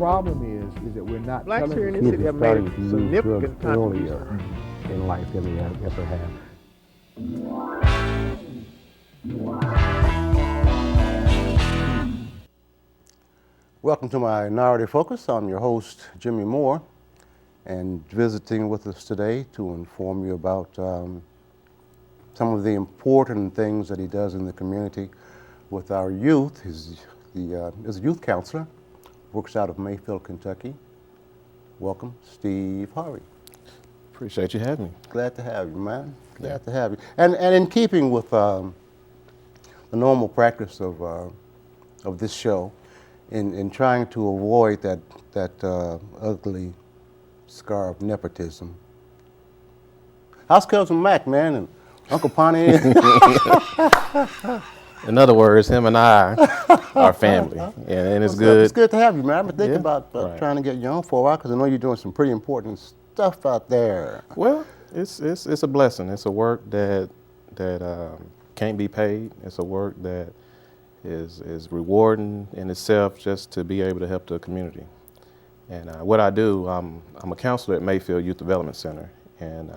problem is that we're not Blacks telling here in the this kids city have made starting a to use significant drugs earlier contribution. in life than they ever have. Welcome to Minority Focus. I'm your host, Jimmie Moore, and visiting with us today to inform you about some of the important things that he does in the community with our youth. He's a youth counselor, works out of Mayfield, Kentucky. Welcome, Steve Harvey. Appreciate you having me. Glad to have you, man. Glad to have you. And in keeping with the normal practice of this show, in trying to avoid that ugly scar of nepotism. How's Cousin Mac, man, and Uncle Ponny? In other words, him and I are family, and it's good. It's good to have you, man. I've been thinking Yeah, about right. trying to get you on for a while because I know you're doing some pretty important stuff out there. Well, it's a blessing. It's a work that can't be paid. It's a work that is rewarding in itself just to be able to help the community. And what I do, I'm a counselor at Mayfield Youth Development Center, and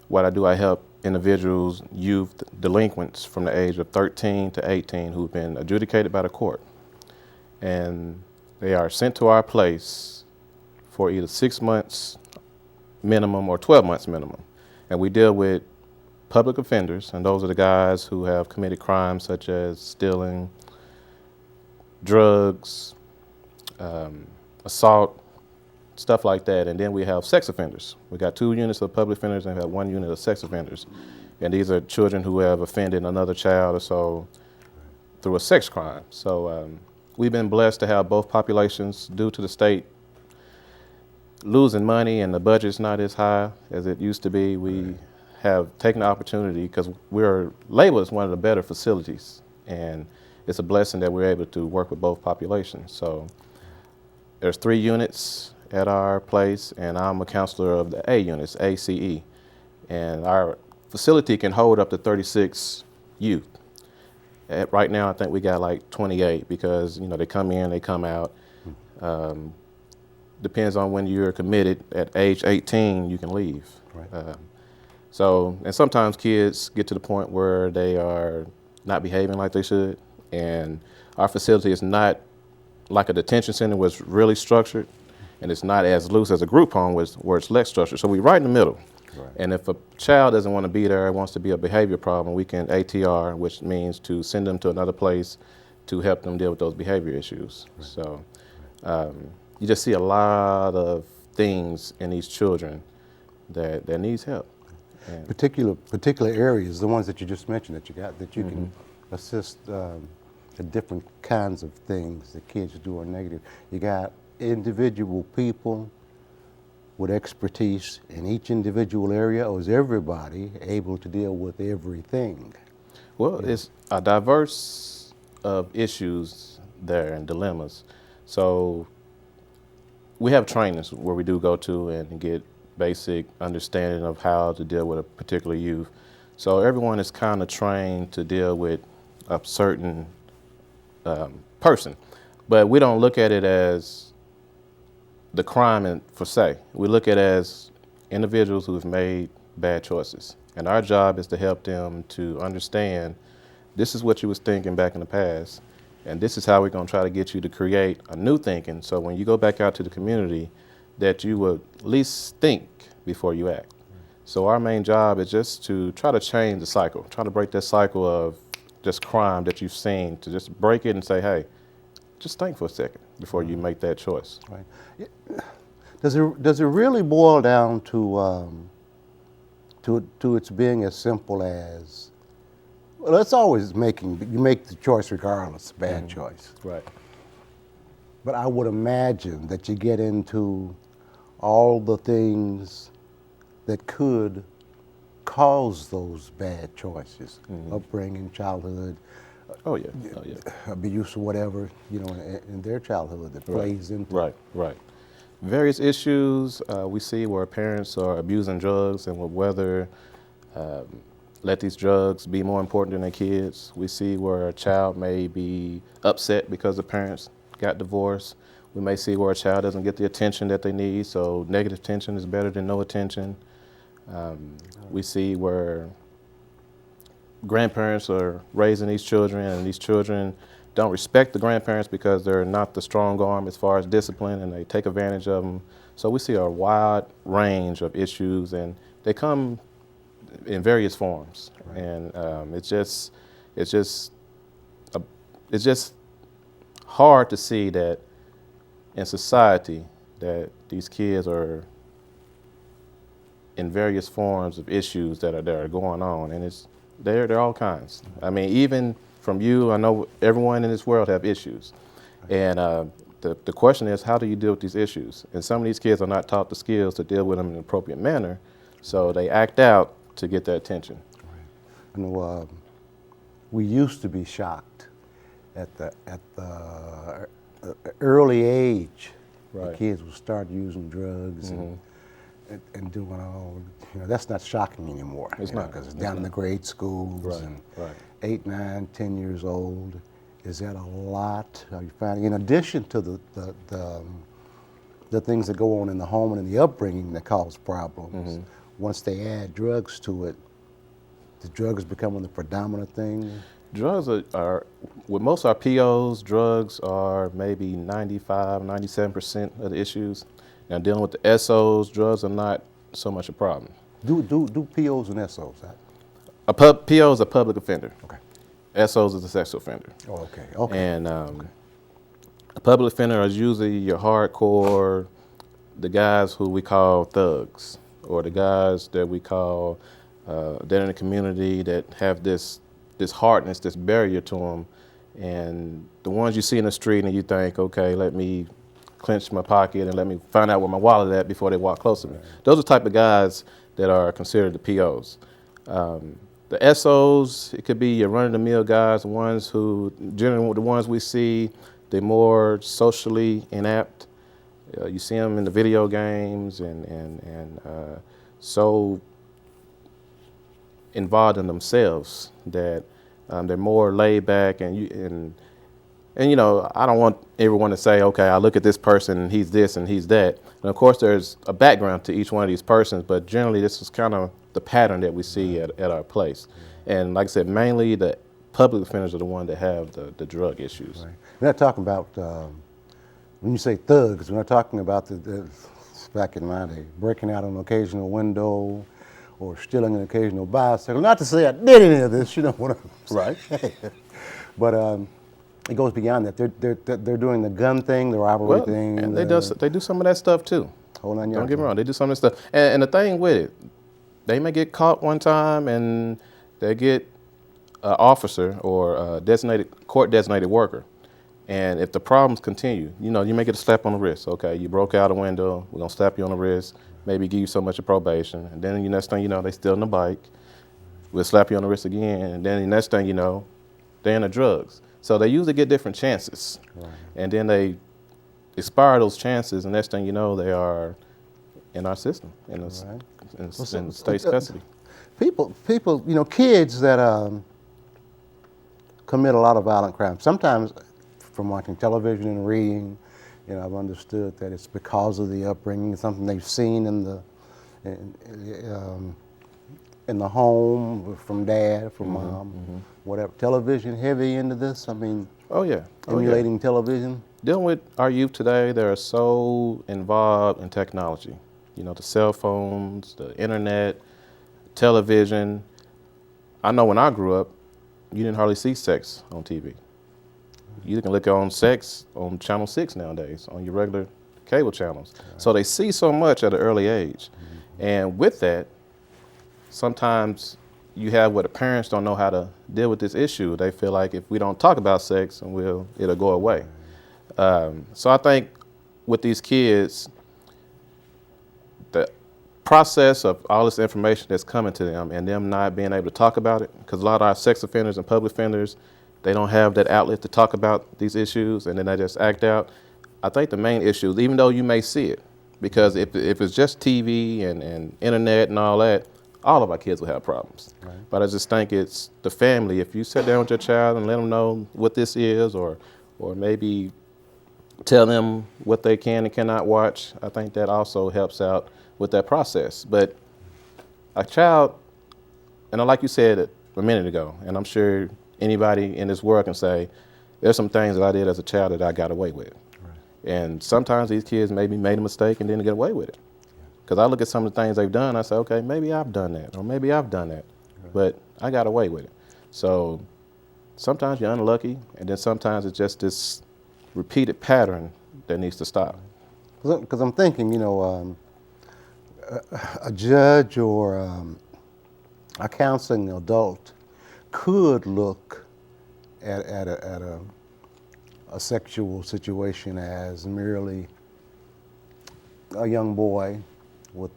what I do, I help individuals, youth, delinquents from the age of 13 to 18 who've been adjudicated by the court. And they are sent to our place for either 6 months minimum or 12 months minimum. And we deal with public offenders, and those are the guys who have committed crimes such as stealing, drugs, assault, stuff like that. And then we have sex offenders. We got 2 units of public offenders and we have 1 unit of sex offenders. And these are children who have offended another child or so through a sex crime. So we've been blessed to have both populations due to the state losing money and the budget's not as high as it used to be. We have taken the opportunity because we're labeled as one of the better facilities. And it's a blessing that we're able to work with both populations. So there's 3 units at our place, and I'm a counselor of the A units, ACE. And our facility can hold up to 36 youth. Right now, I think we got like 28 because, they come in, they come out. Depends on when you're committed. At age 18, you can leave. Right. And sometimes kids get to the point where they are not behaving like they should. And our facility is not like a detention center where it's really structured, and it's not as loose as a group home where it's less structured. So we're right in the middle. Right. And if a child doesn't want to be there, wants to be a behavior problem, we can ATR, which means to send them to another place to help them deal with those behavior issues. Right. So you just see a lot of things in these children that needs help. And Particular areas, the ones that you just mentioned that you can assist the different kinds of things that kids do are negative. You got individual people with expertise in each individual area, or is everybody able to deal with everything? Well, it's a diverse of issues there and dilemmas. So we have trainings where we do go to and get basic understanding of how to deal with a particular youth. So everyone is kind of trained to deal with a certain person, but we don't look at it as the crime per se. We look at it as individuals who have made bad choices. And our job is to help them to understand this is what you was thinking back in the past, and this is how we're going to try to get you to create a new thinking. So when you go back out to the community, that you would at least think before you act. So our main job is just to try to change the cycle, try to break that cycle of just crime that you've seen, to just break it and say, hey, just think for a second before you make that choice. Right. Does it really boil down to its being as simple as, well, it's always you make the choice regardless, bad choice. Right. But I would imagine that you get into all the things that could cause those bad choices, upbringing, childhood, abuse or whatever, in their childhood that plays into. Right. Various issues we see where parents are abusing drugs and whether let these drugs be more important than their kids. We see where a child may be upset because the parents got divorced. We may see where a child doesn't get the attention that they need, so negative attention is better than no attention. We see where grandparents are raising these children, and these children don't respect the grandparents because they're not the strong arm as far as discipline, and they take advantage of them. So we see a wide range of issues, and they come in various forms. Right. And it's just hard to see that in society that these kids are in various forms of issues that are going on, and they're all kinds. I mean, even from you, I know everyone in this world have issues, and the question is, how do you deal with these issues? And some of these kids are not taught the skills to deal with them in an appropriate manner, so they act out to get their attention. Right. I know we used to be shocked at the early age. Right. The kids would start using drugs and doing all, that's not shocking anymore. It's not. Because it's down in the grade schools, right. and right. 8, 9, 10 years old. Is that a lot? Are you finding, in addition to the things that go on in the home and in the upbringing that cause problems, once they add drugs to it, the drugs becoming the predominant thing? Drugs are with most of our POs, drugs are maybe 95, 97% of the issues. Now, dealing with the SOs, drugs are not so much a problem. Do POs and SOs? PO is a public offender. Okay. SOs is a sexual offender. Oh, okay. Okay. And a public offender is usually your hardcore, the guys who we call thugs, or the guys that we call that in the community that have this hardness, this barrier to them, and the ones you see in the street and you think, okay, let me clench my pocket and let me find out where my wallet is at before they walk close to me. Those are the type of guys that are considered the POs. The SOs, it could be your run-of-the-mill guys, the ones who, generally the ones we see, they're more socially inept. You see them in the video games and so involved in themselves that they're more laid back, and I don't want everyone to say, okay, I look at this person and he's this and he's that. And of course there's a background to each one of these persons, but generally this is kind of the pattern that we see at our place. And like I said, mainly the public offenders are the ones that have the drug issues. Right. We're not talking about, when you say thugs, we're not talking about the back in my day, breaking out an occasional window or stealing an occasional bicycle. Not to say I did any of this, you know what I'm saying. Right. But it goes beyond that. They're doing the gun thing, the robbery thing. And they do some of that stuff too. Hold on, don't get me wrong. They do some of that stuff. And the thing with it, they may get caught one time and they get an officer or a court-designated worker. And if the problems continue, you may get a slap on the wrist. Okay, you broke out a window, we're gonna slap you on the wrist, maybe give you so much of probation. And then the next thing you know, they stealing the bike, we'll slap you on the wrist again. And then the next thing you know, they're in the drugs. So they usually get different chances. Right. And then they expire those chances, and next thing you know, they are in our system, in state's custody. People, kids that commit a lot of violent crimes, sometimes from watching television and reading, I've understood that it's because of the upbringing, something they've seen in the home from dad, from mom, whatever. Television heavy into this? I mean, emulating television? Dealing with our youth today, they're so involved in technology. The cell phones, the internet, television. I know when I grew up, you didn't hardly see sex on TV. You can look on sex on Channel 6 nowadays, on your regular cable channels. Right. So they see so much at an early age. And with that, sometimes you have where the parents don't know how to deal with this issue. They feel like if we don't talk about sex, it'll go away. So I think with these kids, the process of all this information that's coming to them and them not being able to talk about it, because a lot of our sex offenders and public offenders, they don't have that outlet to talk about these issues, and then they just act out. I think the main issue is, even though you may see it, because if it's just TV and internet and all that, all of our kids will have problems. Right. But I just think it's the family. If you sit down with your child and let them know what this is, or maybe tell them what they can and cannot watch. I think that also helps out with that process. But a child, and like you said a minute ago, and I'm sure anybody in this world can say, there's some things that I did as a child that I got away with. Right. And sometimes these kids maybe made a mistake and didn't get away with it. Because I look at some of the things they've done, I say, okay, maybe I've done that, or maybe I've done that, right, but I got away with it. So sometimes you're unlucky, and then sometimes it's just this repeated pattern that needs to stop. Because I'm thinking, a judge or a counseling adult could look at a sexual situation as merely a young boy with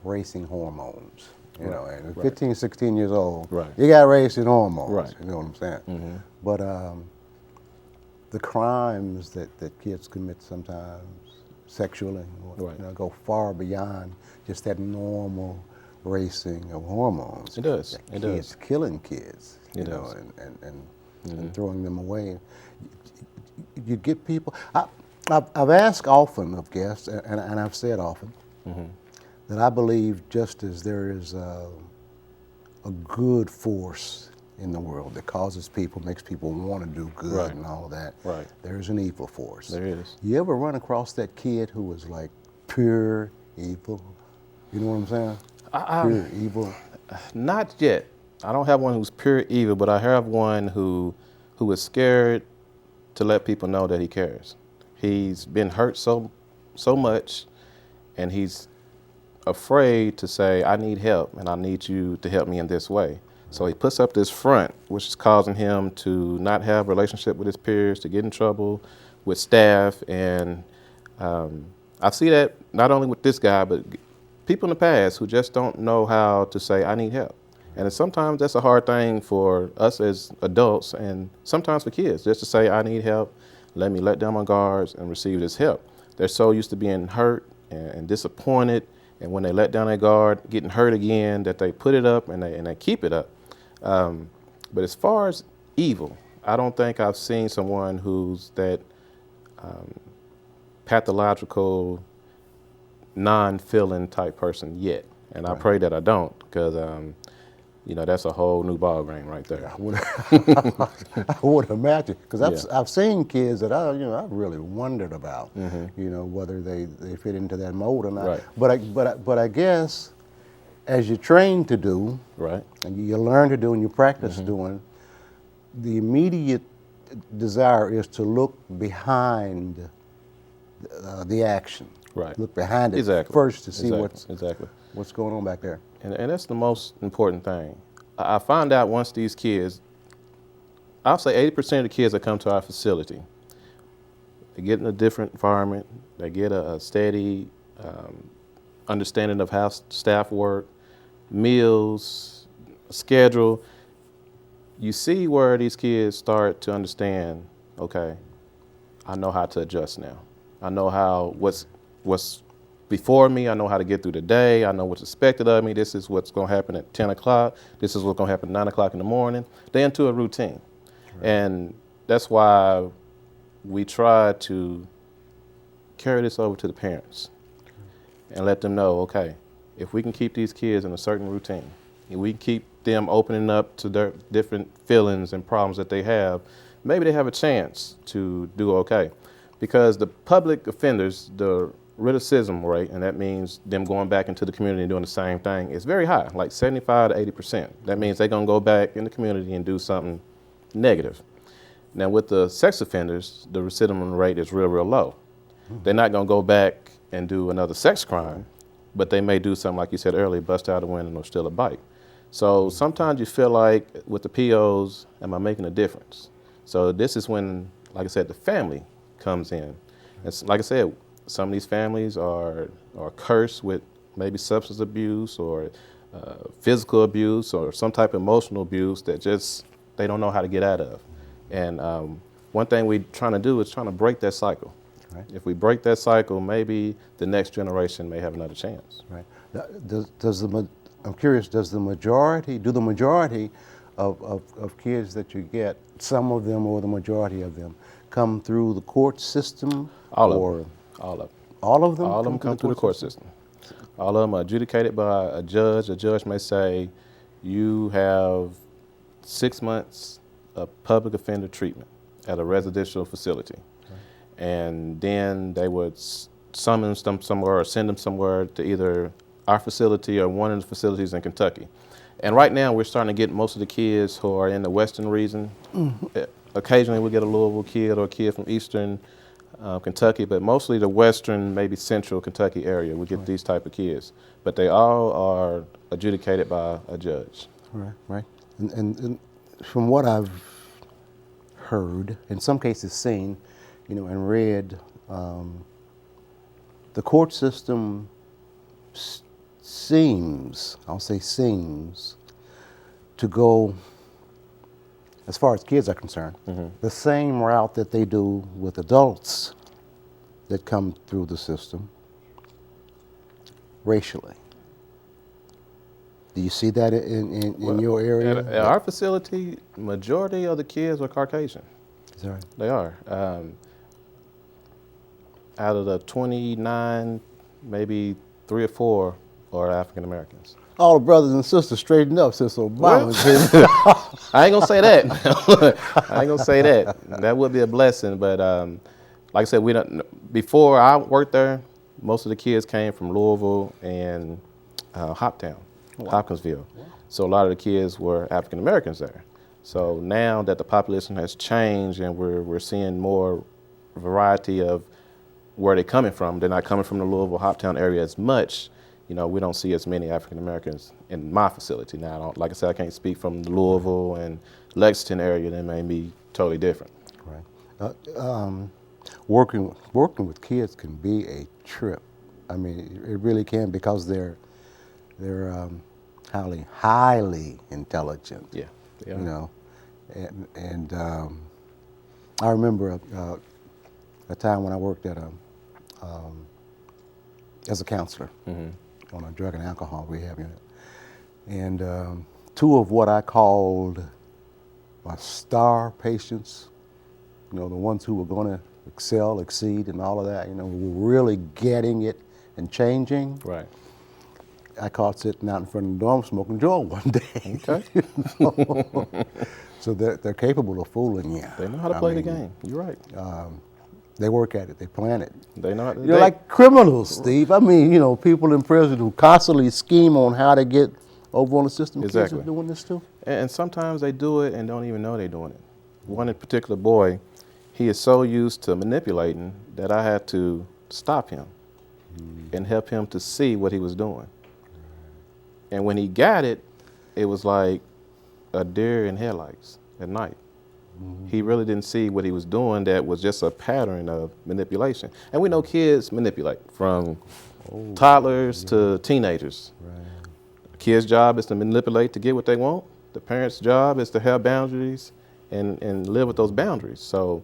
racing hormones, you know, and 15, 16 years old, right, you got racing hormones, right, you know what I'm saying? Mm-hmm. But the crimes that kids commit sometimes sexually, right, go far beyond just that normal racing of hormones. It does. It kids does. Killing kids, It does. and throwing them away. You get people. I've asked often of guests, and I've said often, mm-hmm, that I believe just as there is a good force in the world that causes people, makes people want to do good, right, and all that, right, there's an evil force. There is. You ever run across that kid who was like pure evil? You know what I'm saying? Pure evil? Not yet. I don't have one who's pure evil, but I have one who is scared to let people know that he cares. He's been hurt so much, and he's afraid to say, I need help, and I need you to help me in this way. So he puts up this front, which is causing him to not have a relationship with his peers, to get in trouble with staff. And I see that not only with this guy, but people in the past who just don't know how to say, I need help. And sometimes that's a hard thing for us as adults, and sometimes for kids, just to say, I need help, let me let down my guards and receive this help. They're so used to being hurt and disappointed, and when they let down their guard, getting hurt again, that they put it up and they keep it up. But as far as evil, I don't think I've seen someone who's that pathological, non-feeling type person yet. And I pray that I don't, because that's a whole new ball game right there. I would imagine, because I've seen kids that I've really wondered about, mm-hmm, whether they fit into that mold or not. Right. But I guess as you train to do, right, and you learn to do and you practice, mm-hmm, doing, the immediate desire is to look behind the action. Right. Look behind it first to see what's going on back there. And that's the most important thing. I found out once these kids, I'll say 80% of the kids that come to our facility, they get in a different environment, they get a steady understanding of how staff work, meals, schedule. You see where these kids start to understand, okay, I know how to adjust now. I know how what's before me, I know how to get through the day, I know what's expected of me, this is what's going to happen at 10 o'clock, this is what's going to happen at 9 o'clock in the morning. They're into a routine. Right. And that's why we try to carry this over to the parents and let them know, okay, if we can keep these kids in a certain routine, if we keep them opening up to their different feelings and problems that they have, maybe they have a chance to do okay. Because the public offenders, the recidivism rate, and that means them going back into the community and doing the same thing, is very high, like 75 to 80%. That means they're going to go back in the community and do something negative. Now with the sex offenders, the recidivism rate is real low. Mm-hmm. They're not going to go back and do another sex crime, but they may do something, like you said earlier, bust out a window or steal a bike. So sometimes you feel like with the POs, am I making a difference? So this is when, like I said, the family comes in. And like I said, some of these families are cursed with maybe substance abuse or physical abuse or some type of emotional abuse that just they don't know how to get out of. And one thing we're trying to do is trying to break that cycle. Right. If we break that cycle, maybe the next generation may have another chance. Right. I'm curious, do the majority of kids that you get, some of them or the majority of them, come through the court system? All of or them. All of them. All of them? All of them come through the court system. All of them are adjudicated by a judge. A judge may say, you have 6 months of public offender treatment at a residential facility. Okay. And then they would summon them somewhere or send them somewhere to either our facility or one of the facilities in Kentucky. And right now we're starting to get most of the kids who are in the western region. Mm-hmm. Occasionally we get a Louisville kid or a kid from eastern Kentucky, but mostly the western, maybe central Kentucky area, we get these type of kids. But they all are adjudicated by a judge. Right, right. And from what I've heard, in some cases seen, and read, the court system seems, I'll say seems, to go, as far as kids are concerned, mm-hmm. the same route that they do with adults that come through the system racially. Do you see that in your area? At our facility, majority of the kids are Caucasian. Is that right? They are. Out of the 29, maybe 3 or 4 are African Americans. All the brothers and sisters straightened up since Obama. I ain't gonna say that. I ain't gonna say that. That would be a blessing, but like I said, we don't. Before I worked there, most of the kids came from Louisville and Hoptown, Hopkinsville. Wow. So a lot of the kids were African Americans there. So now that the population has changed and we're seeing more variety of where they're coming from, they're not coming from the Louisville Hoptown area as much. We don't see as many African Americans in my facility now. Like I said, I can't speak from the Louisville and Lexington area. They may be totally different. Right. Working with kids can be a trip. I mean, it really can, because they're highly intelligent. Yeah. They are. And I remember a time when I worked at as a counselor. Mm-hmm. On a drug and alcohol rehab unit. And 2 of what I called my star patients, the ones who were going to excel, exceed, and all of that, were really getting it and changing. Right. I caught sitting out in front of the dorm smoking joint one day. Okay. So they're capable of fooling you. They know how to play the game. You're right. They work at it. They plan it. They know how to. They're like criminals, Steve. I mean, people in prison who constantly scheme on how to get over on the system. Exactly. Kids are doing this too. And sometimes they do it and don't even know they're doing it. One in particular boy, he is so used to manipulating that I had to stop him and help him to see what he was doing. And when he got it, it was like a deer in headlights at night. Mm-hmm. He really didn't see what he was doing. That was just a pattern of manipulation. And we know kids manipulate from toddlers to teenagers. Right. A kid's job is to manipulate to get what they want. The parent's job is to have boundaries and live with those boundaries. So,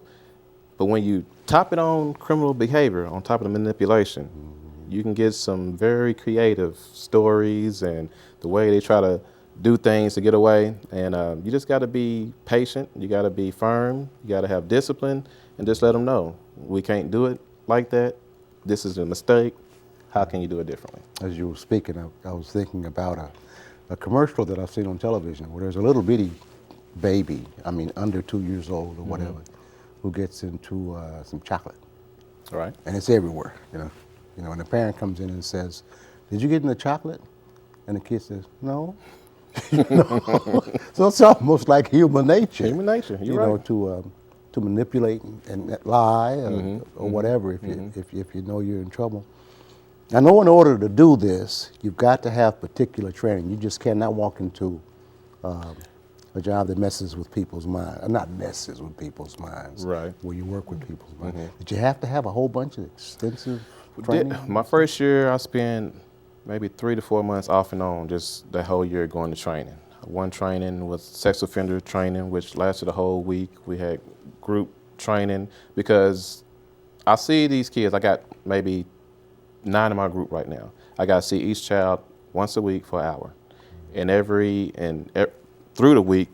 but when you top it on criminal behavior on top of the manipulation, mm-hmm. you can get some very creative stories and the way they try to do things to get away, and you just got to be patient. You got to be firm. You got to have discipline, and just let them know we can't do it like that. This is a mistake. How can you do it differently? As you were speaking, I was thinking about a commercial that I've seen on television where there's a little bitty baby, under 2 years old or whatever, mm-hmm. who gets into some chocolate. All right. And it's everywhere, and the parent comes in and says, "Did you get in the chocolate?" And the kid says, "No." So it's almost like human nature. Human nature, you're right. To manipulate and lie mm-hmm. or whatever if mm-hmm. if you know you're in trouble. I know in order to do this, you've got to have particular training. You just cannot walk into a job that messes with people's minds. Not messes with people's minds. Right. Where you work with people's minds. Mm-hmm. Did you have to have a whole bunch of extensive training? My first year, I spent maybe 3 to 4 months off and on, just the whole year going to training. One training was sex offender training, which lasted a whole week. We had group training because I see these kids. I got maybe 9 in my group right now. I got to see each child once a week for an hour. And through the week,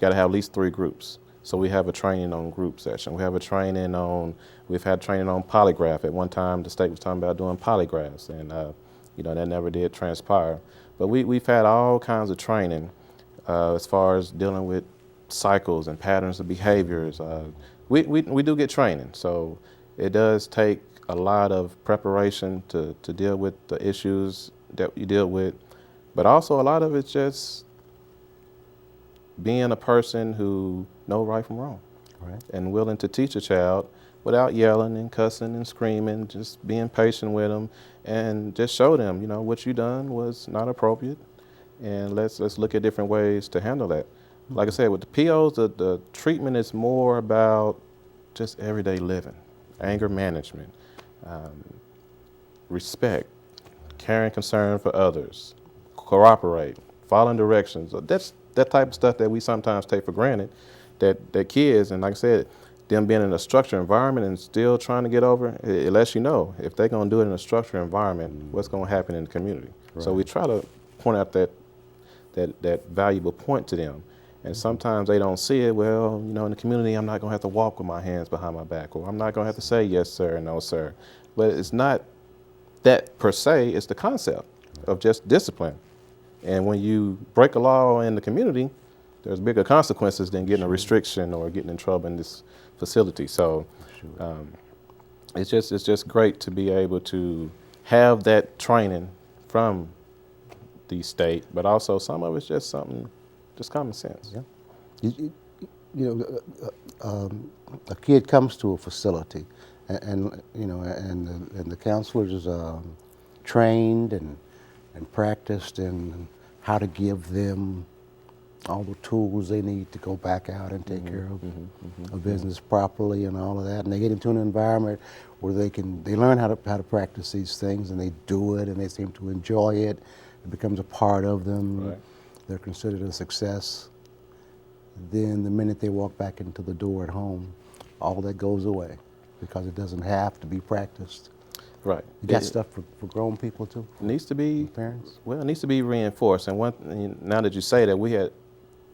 got to have at least 3 groups. So we have a training on group session. We've had training on polygraph. At one time, the state was talking about doing polygraphs, and that never did transpire. But we've had all kinds of training as far as dealing with cycles and patterns of behaviors. We do get training, so it does take a lot of preparation to deal with the issues that you deal with, but also a lot of it's just being a person who knows right from wrong, Right. and willing to teach a child without yelling and cussing and screaming, just being patient with them and just show them, what you done was not appropriate, and let's look at different ways to handle that. Like I said, with the POs, the treatment is more about just everyday living, anger management, respect, caring concern for others, cooperate, following directions. That's that type of stuff that we sometimes take for granted, that kids, and like I said, them being in a structured environment and still trying to get over, it lets you know if they're going to do it in a structured environment, what's going to happen in the community. Right. So we try to point out that valuable point to them. And sometimes they don't see it. Well, in the community, I'm not going to have to walk with my hands behind my back, or I'm not going to have to say yes, sir, and no, sir. But it's not that per se, it's the concept of just discipline. And when you break a law in the community, there's bigger consequences than getting a restriction or getting in trouble in this facility. So it's just great to be able to have that training from the state, but also some of it's just common sense. Yeah. A kid comes to a facility, and the counselors trained and practiced in how to give them all the tools they need to go back out and take care of business properly and all of that. And they get into an environment where they learn how to practice these things, and they do it, and they seem to enjoy it. It becomes a part of them. Right. They're considered a success. Then the minute they walk back into the door at home, all that goes away because it doesn't have to be practiced. Right. You got stuff for grown people too? It needs to be, parents? Well, it needs to be reinforced. And now that you say that, we had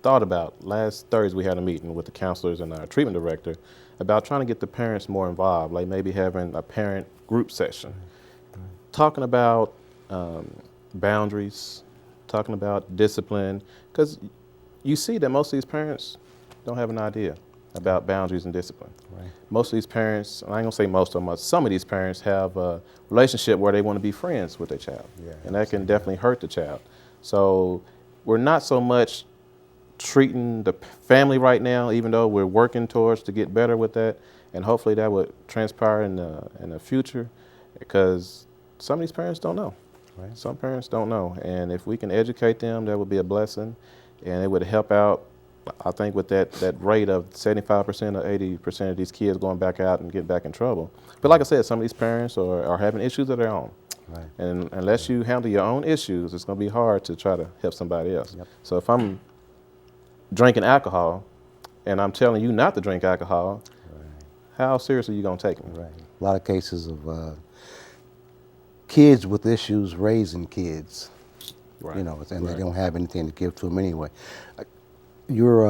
thought about, last Thursday we had a meeting with the counselors and our treatment director about trying to get the parents more involved, like maybe having a parent group session, talking about boundaries, talking about discipline, because you see that most of these parents don't have an idea about boundaries and discipline. Right. Most of these parents, I ain't gonna say most of them, but some of these parents have a relationship where they want to be friends with their child, and that can definitely hurt the child. So we're not so much treating the family right now, even though we're working towards to get better with that, and hopefully that would transpire in the future, because some of these parents don't know. Right. Some parents don't know, and if we can educate them, that would be a blessing, and it would help out, I think, with that rate of 75% or 80% of these kids going back out and getting back in trouble. But like I said, some of these parents are having issues of their own. Right. And unless you handle your own issues, it's going to be hard to try to help somebody else. Yep. So if I'm drinking alcohol and I'm telling you not to drink alcohol, how seriously are you going to take me? Right. A lot of cases of kids with issues raising kids, Right. and Right. they don't have anything to give to them anyway. You're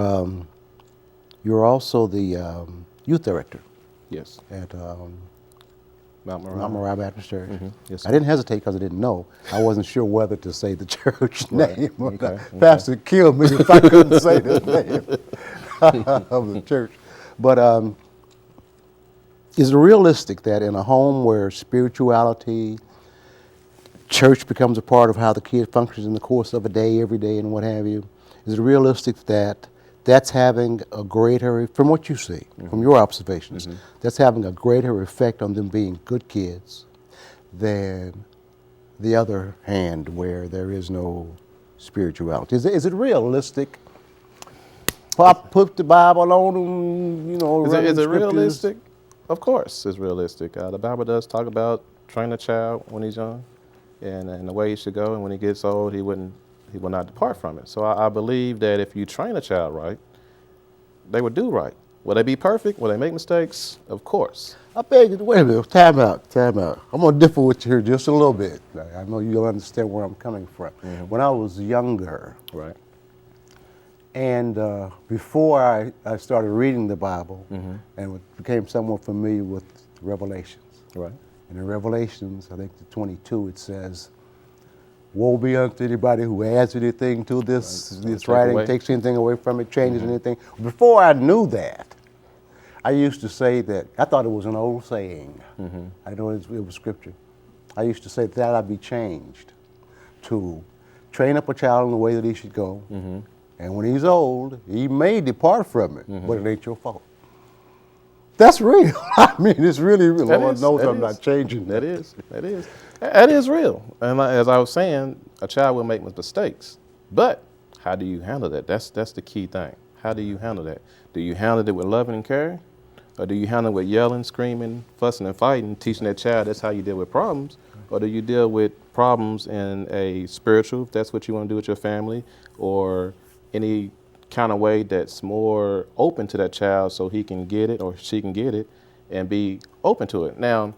also the youth director Yes. at Mount Mount Moriah Baptist Church. Yes, I didn't hesitate because I didn't know. I wasn't sure whether to say the church Right. name or Okay. not. Pastor killed me if I couldn't say the name of the church. But is it realistic that in a home where spirituality, church becomes a part of how the kid functions in the course of a day, every day, and what have you, is it realistic that that's having a greater, from what you see, from your observations, that's having a greater effect on them being good kids than the other hand where there is no spirituality? Is it realistic? Put the Bible on them, Is it scriptures. realistic? Of course it's realistic. The Bible does talk about training a child when he's young and the way he should go, and when he gets old, he will not depart from it. So I believe that if you train a child right, they would do right. Will they be perfect? Will they make mistakes? Of course. I beg you, wait a minute, time out. I'm going to differ with you here just a little bit. I know you'll understand where I'm coming from. When I was younger, Right. And before I started reading the Bible and became somewhat familiar with Revelations. Right. And in Revelations, I think the 22, it says, "Woe be unto anybody who adds anything to this Take writing, away. takes anything away from it, changes anything." Before I knew that, I used to say that, I thought it was an old saying. I didn't know it was scripture. I used to say that I'd be changed to train up a child in the way that he should go. And when he's old, he may depart from it, but it ain't your fault. That's real. I mean, it's really real. Lord knows I'm not changing That is real. And as I was saying, a child will make mistakes. But how do you handle that? That's the key thing. How do you handle that? Do you handle it with loving and caring? Or do you handle it with yelling, screaming, fussing, and fighting, teaching that child that's how you deal with problems? Or do you deal with problems in a spiritual, if that's what you want to do with your family, or any kind of way that's more open to that child so he can get it or she can get it and be open to it? Now,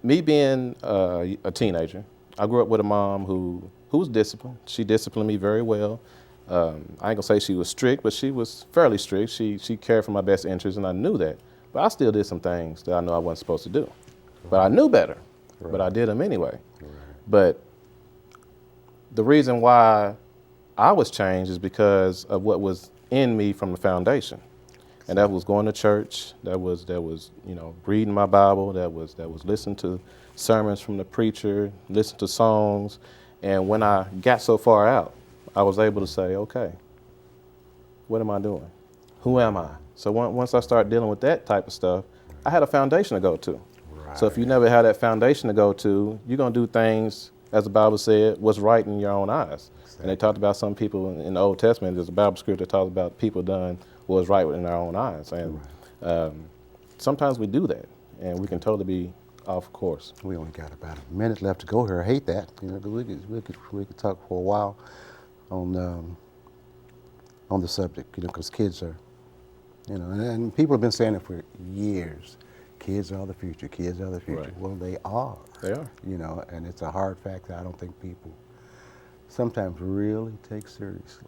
me being a teenager, I grew up with a mom who was disciplined. She disciplined me very well. I ain't gonna say she was strict, but she was fairly strict. She cared for my best interests, and I knew that. But I still did some things that I know I wasn't supposed to do. But I knew better, but I did them anyway. But the reason why I was changed is because of what was in me from the foundation. And that was going to church, that was reading my Bible, that was listening to sermons from the preacher, listening to songs. And when I got so far out, I was able to say, okay, what am I doing? Who am I? So once I started dealing with that type of stuff, I had a foundation to go to. Right. So if you never had that foundation to go to, you're going to do things, as the Bible said, what's right in your own eyes. Exactly. And they talked about some people in the Old Testament, there's a Bible scripture that talks about people done what was right in our own eyes. And sometimes we do that, and we can totally be off course. We only got about a minute left to go here. I hate that. We could talk for a while on the subject, because kids are, and people have been saying it for years. Kids are the future. Kids are the future. Right. Well, they are. They are. And it's a hard fact that I don't think people sometimes really take seriously.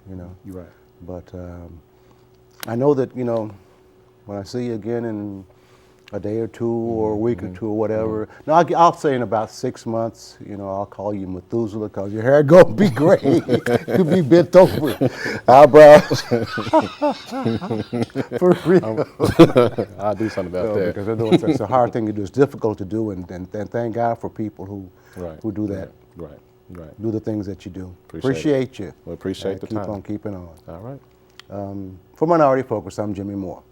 You're right. But I know that when I see you again in a day or two or a week or two or whatever. No, I'll say in about 6 months, I'll call you Methuselah because your hair gonna be gray. You'll be bent over. Eyebrows. For real. I'll do something about that. Because I know it's a hard thing to do. It's difficult to do, and thank God for people who do that. Right. Do the things that you do. Appreciate you. Well, appreciate the time. Keep on keeping on. All right. For Minority Focus, I'm Jimmie Moore.